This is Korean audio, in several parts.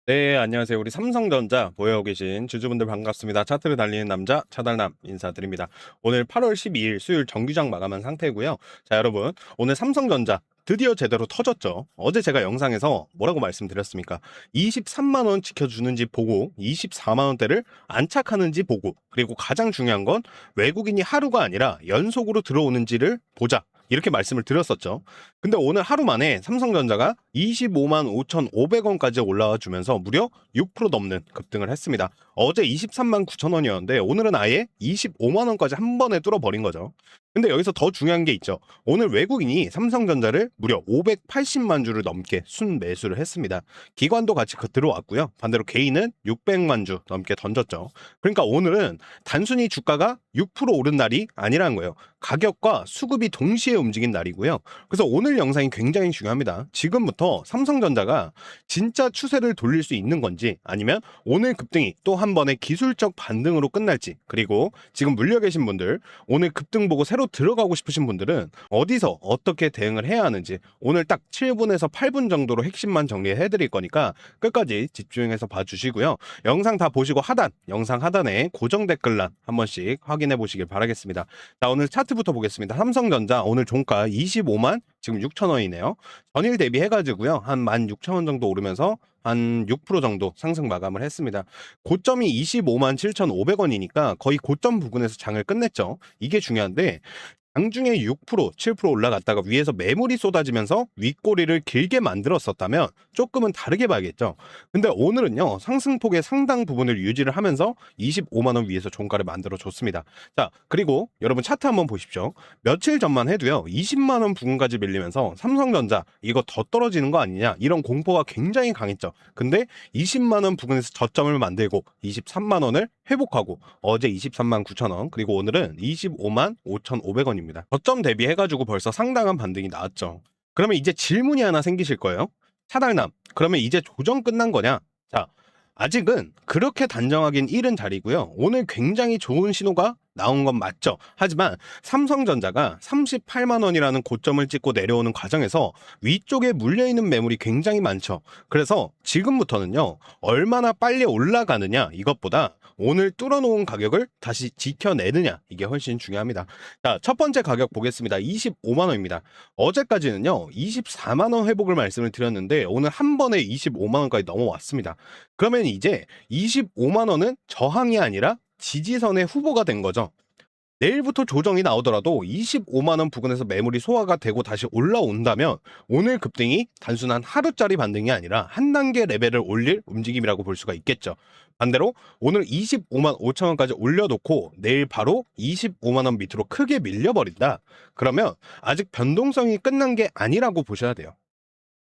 네, 안녕하세요. 우리 삼성전자 보유하고 계신 주주분들 반갑습니다. 차트를 달리는 남자 차달남 인사드립니다. 오늘 8월 12일 수요일 정규장 마감한 상태고요. 자, 여러분, 오늘 삼성전자 드디어 제대로 터졌죠. 어제 제가 영상에서 뭐라고 말씀드렸습니까? 23만 원 지켜주는지 보고 24만 원대를 안착하는지 보고, 그리고 가장 중요한 건 외국인이 하루가 아니라 연속으로 들어오는지를 보자. 이렇게 말씀을 드렸었죠. 근데 오늘 하루 만에 삼성전자가 25만 5,500원까지 올라와 주면서 무려 6% 넘는 급등을 했습니다. 어제 23만 9천 원이었는데 오늘은 아예 25만 원까지 한 번에 뚫어버린 거죠. 근데 여기서 더 중요한 게 있죠. 오늘 외국인이 삼성전자를 무려 580만 주를 넘게 순매수를 했습니다. 기관도 같이 들어왔고요. 반대로 개인은 600만 주 넘게 던졌죠. 그러니까 오늘은 단순히 주가가 6% 오른 날이 아니라는 거예요. 가격과 수급이 동시에 움직인 날이고요. 그래서 오늘 영상이 굉장히 중요합니다. 지금부터 삼성전자가 진짜 추세를 돌릴 수 있는 건지, 아니면 오늘 급등이 또 한 번의 기술적 반등으로 끝날지, 그리고 지금 물려 계신 분들, 오늘 급등 보고 새로 들어가고 싶으신 분들은 어디서 어떻게 대응을 해야 하는지 오늘 딱 7분에서 8분 정도로 핵심만 정리해 드릴 거니까 끝까지 집중해서 봐주시고요. 영상 다 보시고 영상 하단에 고정 댓글란 한 번씩 확인해 보시길 바라겠습니다. 자, 오늘 차트부터 보겠습니다. 삼성전자 오늘 종가 25만 지금 6천 원이네요. 전일 대비해가지고요. 한 16,000원 정도 오르면서 한 6% 정도 상승 마감을 했습니다. 고점이 25만 7,500원이니까 거의 고점 부근에서 장을 끝냈죠. 이게 중요한데 장중에 6%, 7% 올라갔다가 위에서 매물이 쏟아지면서 윗꼬리를 길게 만들었었다면 조금은 다르게 봐야겠죠. 근데 오늘은요, 상승폭의 상당 부분을 유지를 하면서 25만 원 위에서 종가를 만들어 줬습니다. 자, 그리고 여러분 차트 한번 보십시오. 며칠 전만 해도요, 20만 원 부근까지 밀리면서 삼성전자 이거 더 떨어지는 거 아니냐, 이런 공포가 굉장히 강했죠. 근데 20만 원 부근에서 저점을 만들고 23만 원을 회복하고 어제 23만 9천 원, 그리고 오늘은 25만 5,500원입니다. 저점 대비해가지고 벌써 상당한 반등이 나왔죠. 그러면 이제 질문이 하나 생기실 거예요. 차달남, 그러면 이제 조정 끝난 거냐? 자, 아직은 그렇게 단정하긴 이른 자리고요. 오늘 굉장히 좋은 신호가 나온 건 맞죠. 하지만 삼성전자가 38만 원이라는 고점을 찍고 내려오는 과정에서 위쪽에 물려있는 매물이 굉장히 많죠. 그래서 지금부터는요, 얼마나 빨리 올라가느냐 이것보다 오늘 뚫어놓은 가격을 다시 지켜내느냐, 이게 훨씬 중요합니다. 자, 첫 번째 가격 보겠습니다. 25만 원입니다. 어제까지는요 24만 원 회복을 말씀을 드렸는데 오늘 한 번에 25만 원까지 넘어왔습니다. 그러면 이제 25만 원은 저항이 아니라 지지선의 후보가 된 거죠. 내일부터 조정이 나오더라도 25만 원 부근에서 매물이 소화가 되고 다시 올라온다면 오늘 급등이 단순한 하루짜리 반등이 아니라 한 단계 레벨을 올릴 움직임이라고 볼 수가 있겠죠. 반대로 오늘 25만 5천 원까지 올려놓고 내일 바로 25만 원 밑으로 크게 밀려버린다. 그러면 아직 변동성이 끝난 게 아니라고 보셔야 돼요.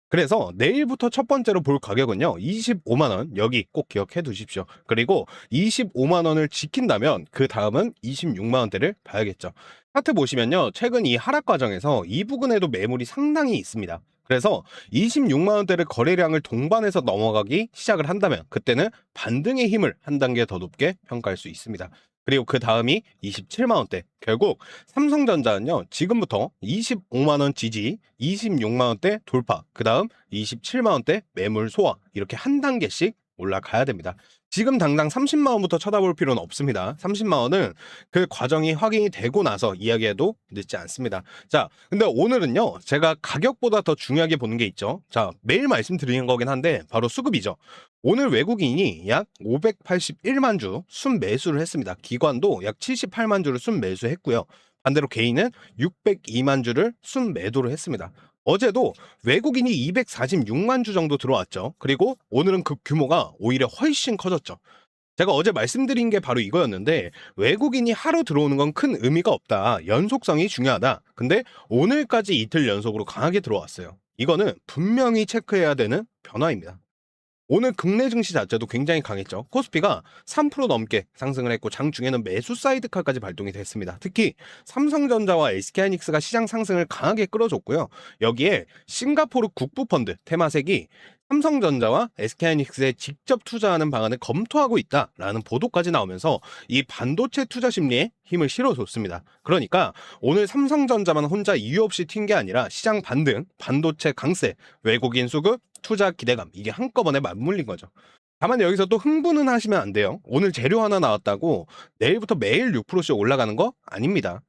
그래서 내일부터 첫 번째로 볼 가격은요, 25만 원, 여기 꼭 기억해 두십시오. 그리고 25만 원을 지킨다면 그 다음은 26만 원대를 봐야겠죠. 차트 보시면요, 최근 이 하락 과정에서 이 부근에도 매물이 상당히 있습니다. 그래서 26만 원대를 거래량을 동반해서 넘어가기 시작을 한다면 그때는 반등의 힘을 한 단계 더 높게 평가할 수 있습니다. 그리고 그 다음이 27만 원대. 결국 삼성전자는요, 지금부터 25만 원 지지, 26만 원대 돌파, 그 다음 27만 원대 매물 소화, 이렇게 한 단계씩 올라가야 됩니다. 지금 당장 30만 원부터 쳐다볼 필요는 없습니다. 30만 원은 그 과정이 확인이 되고 나서 이야기해도 늦지 않습니다. 자, 근데 오늘은요, 제가 가격보다 더 중요하게 보는 게 있죠. 자, 매일 말씀드리는 거긴 한데 바로 수급이죠. 오늘 외국인이 약 581만 주 순매수를 했습니다. 기관도 약 78만 주를 순매수했고요. 반대로 개인은 602만 주를 순매도를 했습니다. 어제도 외국인이 246만 주 정도 들어왔죠. 그리고 오늘은 그 규모가 오히려 훨씬 커졌죠. 제가 어제 말씀드린 게 바로 이거였는데, 외국인이 하루 들어오는 건 큰 의미가 없다. 연속성이 중요하다. 근데 오늘까지 이틀 연속으로 강하게 들어왔어요. 이거는 분명히 체크해야 되는 변화입니다. 오늘 국내 증시 자체도 굉장히 강했죠. 코스피가 3% 넘게 상승을 했고 장중에는 매수 사이드카까지 발동이 됐습니다. 특히 삼성전자와 SK하이닉스가 시장 상승을 강하게 끌어줬고요. 여기에 싱가포르 국부펀드 테마색이 삼성전자와 SK하이닉스에 직접 투자하는 방안을 검토하고 있다라는 보도까지 나오면서 이 반도체 투자 심리에 힘을 실어줬습니다. 그러니까 오늘 삼성전자만 혼자 이유 없이 튄 게 아니라 시장 반등, 반도체 강세, 외국인 수급, 투자 기대감 이게 한꺼번에 맞물린 거죠. 다만 여기서 또 흥분은 하시면 안 돼요. 오늘 재료 하나 나왔다고 내일부터 매일 6%씩 올라가는 거 아닙니다.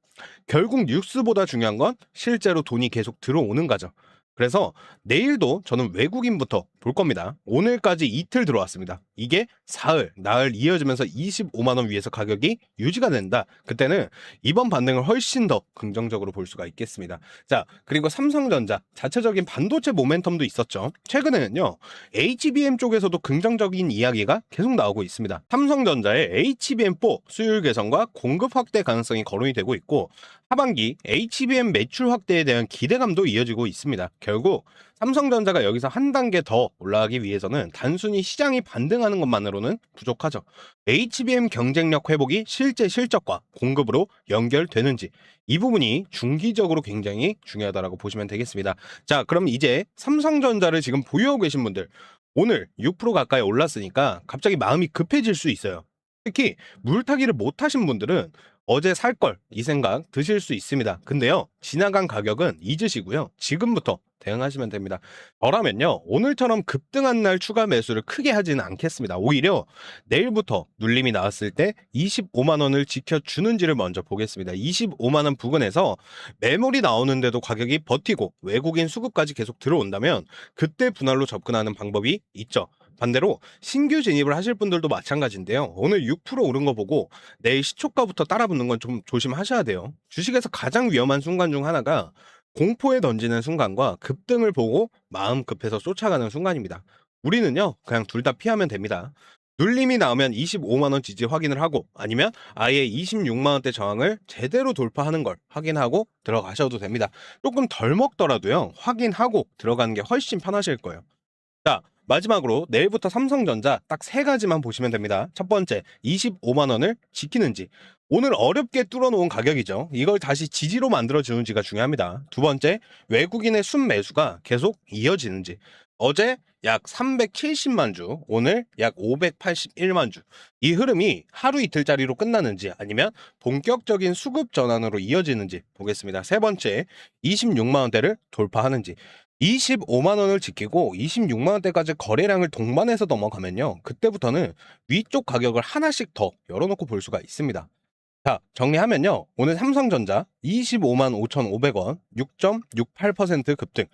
결국 뉴스보다 중요한 건 실제로 돈이 계속 들어오는 거죠. 그래서 내일도 저는 외국인부터 볼 겁니다. 오늘까지 이틀 들어왔습니다. 이게 사흘, 나흘 이어지면서 25만 원 위에서 가격이 유지가 된다. 그때는 이번 반등을 훨씬 더 긍정적으로 볼 수가 있겠습니다. 자, 그리고 삼성전자 자체적인 반도체 모멘텀도 있었죠. 최근에는요, HBM 쪽에서도 긍정적인 이야기가 계속 나오고 있습니다. 삼성전자의 HBM4 수율 개선과 공급 확대 가능성이 거론이 되고 있고, 하반기 HBM 매출 확대에 대한 기대감도 이어지고 있습니다. 결국 삼성전자가 여기서 한 단계 더 올라가기 위해서는 단순히 시장이 반등하는 것만으로는 부족하죠. HBM 경쟁력 회복이 실제 실적과 공급으로 연결되는지 이 부분이 중기적으로 굉장히 중요하다고 보시면 되겠습니다. 자, 그럼 이제 삼성전자를 지금 보유하고 계신 분들 오늘 6% 가까이 올랐으니까 갑자기 마음이 급해질 수 있어요. 특히 물타기를 못 하신 분들은 어제 살 걸 이 생각 드실 수 있습니다. 근데요, 지나간 가격은 잊으시고요. 지금부터 대응하시면 됩니다. 저라면요, 오늘처럼 급등한 날 추가 매수를 크게 하지는 않겠습니다. 오히려 내일부터 눌림이 나왔을 때 25만 원을 지켜주는지를 먼저 보겠습니다. 25만 원 부근에서 매물이 나오는데도 가격이 버티고 외국인 수급까지 계속 들어온다면 그때 분할로 접근하는 방법이 있죠. 반대로 신규 진입을 하실 분들도 마찬가지인데요. 오늘 6% 오른 거 보고 내일 시초가부터 따라붙는 건 좀 조심하셔야 돼요. 주식에서 가장 위험한 순간 중 하나가 공포에 던지는 순간과 급등을 보고 마음 급해서 쫓아가는 순간입니다. 우리는요, 그냥 둘 다 피하면 됩니다. 눌림이 나오면 25만 원 지지 확인을 하고 아니면 아예 26만 원대 저항을 제대로 돌파하는 걸 확인하고 들어가셔도 됩니다. 조금 덜 먹더라도요, 확인하고 들어가는 게 훨씬 편하실 거예요. 자, 마지막으로 내일부터 삼성전자 딱 세 가지만 보시면 됩니다. 첫 번째, 25만 원을 지키는지. 오늘 어렵게 뚫어놓은 가격이죠. 이걸 다시 지지로 만들어주는지가 중요합니다. 두 번째, 외국인의 순매수가 계속 이어지는지. 어제 약 370만 주, 오늘 약 581만 주. 이 흐름이 하루 이틀짜리로 끝나는지 아니면 본격적인 수급 전환으로 이어지는지 보겠습니다. 세 번째, 26만 원대를 돌파하는지. 25만 원을 지키고 26만 원대까지 거래량을 동반해서 넘어가면요, 그때부터는 위쪽 가격을 하나씩 더 열어놓고 볼 수가 있습니다. 자, 정리하면요, 오늘 삼성전자 25만 5,500원 6.68% 급등,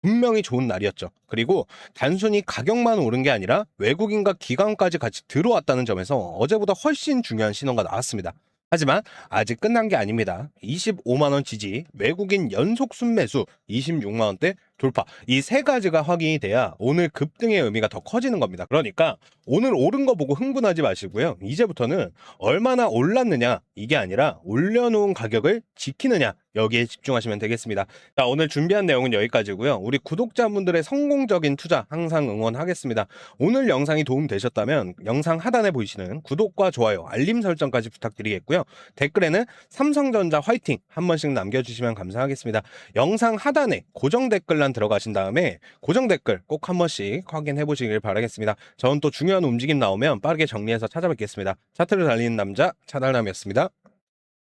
분명히 좋은 날이었죠. 그리고 단순히 가격만 오른 게 아니라 외국인과 기관까지 같이 들어왔다는 점에서 어제보다 훨씬 중요한 신호가 나왔습니다. 하지만 아직 끝난 게 아닙니다. 25만 원 지지, 외국인 연속 순매수 26만 원대 돌파, 이 세 가지가 확인이 돼야 오늘 급등의 의미가 더 커지는 겁니다. 그러니까 오늘 오른 거 보고 흥분하지 마시고요. 이제부터는 얼마나 올랐느냐 이게 아니라 올려놓은 가격을 지키느냐, 여기에 집중하시면 되겠습니다. 자, 오늘 준비한 내용은 여기까지고요. 우리 구독자분들의 성공적인 투자 항상 응원하겠습니다. 오늘 영상이 도움되셨다면 영상 하단에 보이시는 구독과 좋아요, 알림 설정까지 부탁드리겠고요. 댓글에는 삼성전자 화이팅 한 번씩 남겨주시면 감사하겠습니다. 영상 하단에 고정 댓글란 들어가신 다음에 고정 댓글 꼭 한 번씩 확인해 보시길 바라겠습니다. 저는 또 중요한 움직임 나오면 빠르게 정리해서 찾아뵙겠습니다. 차트를 달리는 남자 차달남이었습니다.